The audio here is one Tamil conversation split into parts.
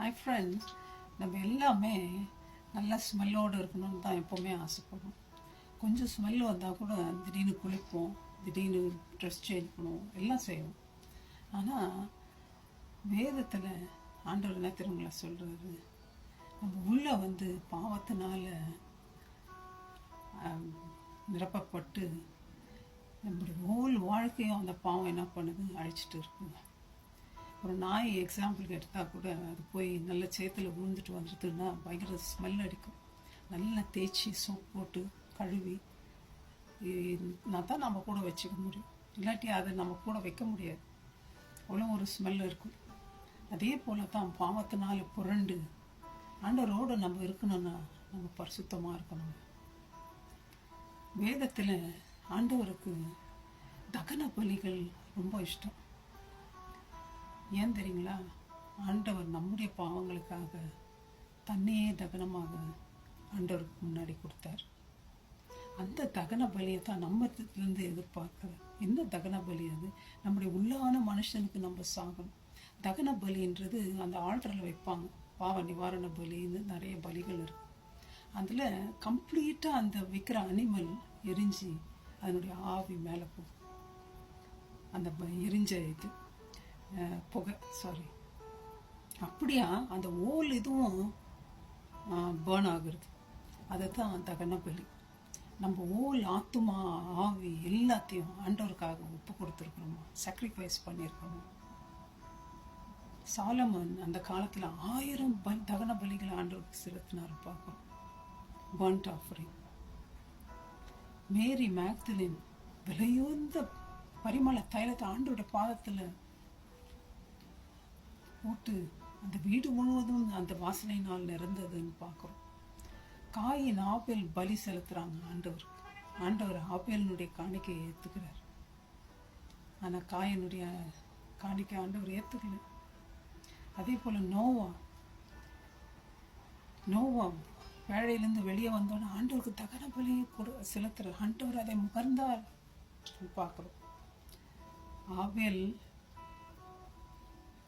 ஹை ஃப்ரெண்ட்ஸ், நம்ம எல்லாமே நல்லா ஸ்மெல்லோடு இருக்கணும்னு தான் எப்போவுமே ஆசைப்படுறோம். கொஞ்சம் ஸ்மெல் வந்தால் கூட திடீர்னு குளிப்போம், திடீர்னு ட்ரெஸ் சேஞ்ச் பண்ணுவோம், எல்லாம் செய்வோம். ஆனால் வேதத்தில் ஆண்டவர் என்ன திருமலை சொல்கிறது, நம்ம உள்ளே பாவத்தினால நிரப்பப்பட்டு நம்மளுடைய ஹோல் வாழ்க்கையும் அந்த பாவம் என்ன பண்ணுது, அழிச்சிட்டு இருக்குங்க. ஒரு நாய் எக்ஸாம்பிளுக்கு எடுத்தால் கூட அது போய் நல்ல சேத்துல விழுந்துட்டு வந்துட்டுன்னா பயங்கர ஸ்மெல் அடிக்கும். நல்லா தேய்ச்சி சோப் போட்டு கழுவி தான் நம்ம கூட வச்சுக்க முடியும், இல்லாட்டி அதை நம்ம கூட வைக்க முடியாது, அவ்வளோ ஒரு ஸ்மெல் இருக்கும். அதே போல தான் பாவத்தினால புரண்டு ஆண்டவரோடு நம்ம இருக்கணும்னா நம்ம பரிசுத்தமாக இருக்கணும். வேதத்தில் ஆண்டவருக்கு தகன பலிகள் ரொம்ப இஷ்டம். ஏன் தெரியுங்களா? ஆண்டவர் நம்முடைய பாவங்களுக்காக தன்னையே தகனமாக ஆண்டவருக்கு முன்னாடி கொடுத்தார். அந்த தகன பலியை தான் நம்மத்திலிருந்து எதிர்பார்க்குறேன். என்ன தகன பலி? அது நம்முடைய உள்ளான மனுஷனுக்கு நம்ம சாகணும். தகன பலின்றது அந்த ஆல்டரில் வைப்பாங்க, பாவ நிவாரண பலின்னு நிறைய பலிகள் இருக்கு. அதில் கம்ப்ளீட்டாக அந்த விற்கிற அனிமல் எரிஞ்சு அதனுடைய ஆவி மேலே போகும். அந்த எரிஞ்ச இது புகை அப்படியா அந்த ஓல் இதுவும் பேர்ன் ஆகுறது. அதை தான் தகன பலி. நம்ம ஓல் ஆத்துமா ஆவி எல்லாத்தையும் ஆண்டவருக்காக ஒப்பு கொடுத்துருக்குறோமா, சாக்ரிஃபைஸ் பண்ணியிருக்கோமா. சாலமன் அந்த காலத்தில் 1000 தகன பலிகளை ஆண்டவருக்கு செலுத்தினார் பார்க்குறோம், பர்ன்ட் ஆஃபரிங். மேரி மேக்தலின் விலையுந்த பரிமள தைலத்தை ஆண்டோட பாதத்தில் போட்டு அந்த வீடு முழுவதும் அந்த வாசனையினால் நிறந்ததுன்னு பார்க்குறோம். காயின் ஆபேல் பலி செலுத்துகிறாங்க ஆண்டவர். ஆண்டவர் ஆபேலினுடைய காணிக்கையை ஏற்றுக்கிறார். ஆனால் காயனுடைய காணிக்கை ஆண்டவர் ஏற்றுக்கல. அதே போல் நோவா வேலையிலேருந்து வெளியே வந்தோன்னே ஆண்டவருக்கு தகன பலியை செலுத்துகிறார். ஆண்டவர் அதை முகர்ந்தார் பார்க்குறோம். ஆபேல்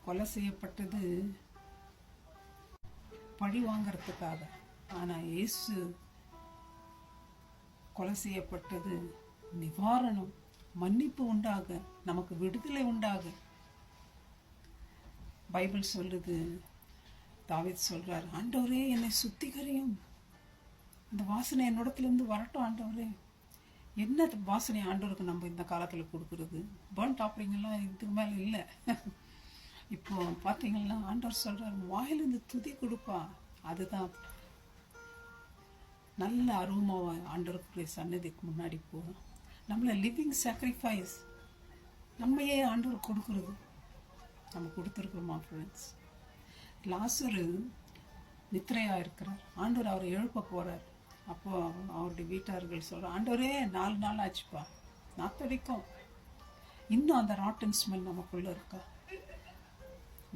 கொலை செய்யப்பட்டது பழி வாங்கிறதுக்காக, ஆனால் இயேசு கொலை செய்யப்பட்டது நிவாரணம், மன்னிப்பு உண்டாக, நமக்கு விடுதலை உண்டாக. பைபிள் சொல்லுது, தாவீது சொல்றார், ஆண்டவரே என்னை சுத்திகரியும், இந்த வாசனை என்னிடத்துலேருந்து வரட்டும் ஆண்டவரே. என்ன வாசனை ஆண்டவருக்கு நம்ம இந்த காலத்தில் கொடுக்குறது? பர்ன்ட் ஆஃபரிங்கெல்லாம் இதுக்கு மேலே இல்லை. இப்போ பார்த்தீங்கன்னா ஆண்டவர் சொல்கிறார், வாயிலிருந்து துதி கொடுப்பா. அதுதான் நல்ல அருவமாக ஆண்டவருக்குரிய சன்னதிக்கு முன்னாடி போகும். நம்மளை லிவிங் சாக்ரிஃபைஸ் நம்மையே ஆண்டவர் கொடுக்குறது. நம்ம கொடுத்துருக்குறோமா ஃப்ரெண்ட்ஸ்? லாசரு நித்திரையாக இருக்கிறார், ஆண்டவர் அவரை எழுப்ப போகிறார். அப்போது அவருடைய வீட்டார்கள் சொல்கிறார், ஆண்டவரே 4 நாள் ஆச்சுப்பா, நாத்தடிக்கும். இன்னும் அந்த ராட்டன் ஸ்மெல் நமக்குள்ளே இருக்கா,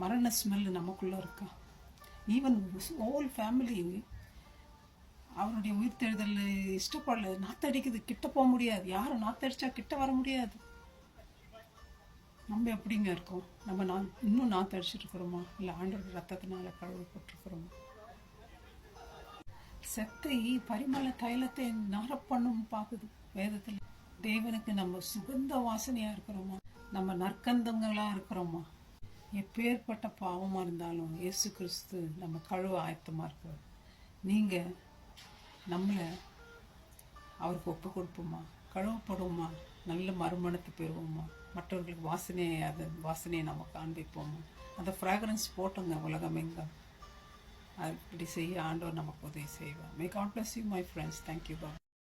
மரண ஸ்மெல் நமக்குள்ளே இருக்கா? ஈவன் ஹோல் ஃபேமிலி அவருடைய உயிர்த்தெழுதல் இஷ்டப்படல, நாத்தடிக்குது, கிட்ட போக முடியாது. யாரும் நாத்தடிச்சா கிட்ட வர முடியாது. நம்ம எப்படிங்க இருக்கோம்? நம்ம இன்னும் நாத்தடிச்சிருக்கிறோமா, இல்லை ஆண்டோட ரத்தத்தினால கழுவப்பட்டிருக்கிறோமா? செத்தை பரிமள தைலத்தை நாரப்பண்ணும் பார்க்குது வேதத்தில். தேவனுக்கு நம்ம சுகந்த வாசனையாக இருக்கிறோமா, நம்ம நற்கந்தங்களாக இருக்கிறோமா? எப்பேற்பட்ட பாவமாக இருந்தாலும் இயேசு கிறிஸ்து நம்ம கழுவ ஆயத்தமாக இருக்கிறோம். நீங்கள் நம்மளை அவருக்கு ஒப்பு கொடுப்போமா, கழுவப்படுவோமா, நல்ல மறுமணத்தை பெறுவோமா, மற்றவர்களுக்கு வாசனையை நம்ம காண்பிப்போமா? அந்த ஃப்ராக்ரன்ஸ் போட்டோங்க உலகமெங்க. அப்படி செய்ய ஆண்டவர் நமக்கு உதவி செய்வார். May God bless you my friends. Thank you.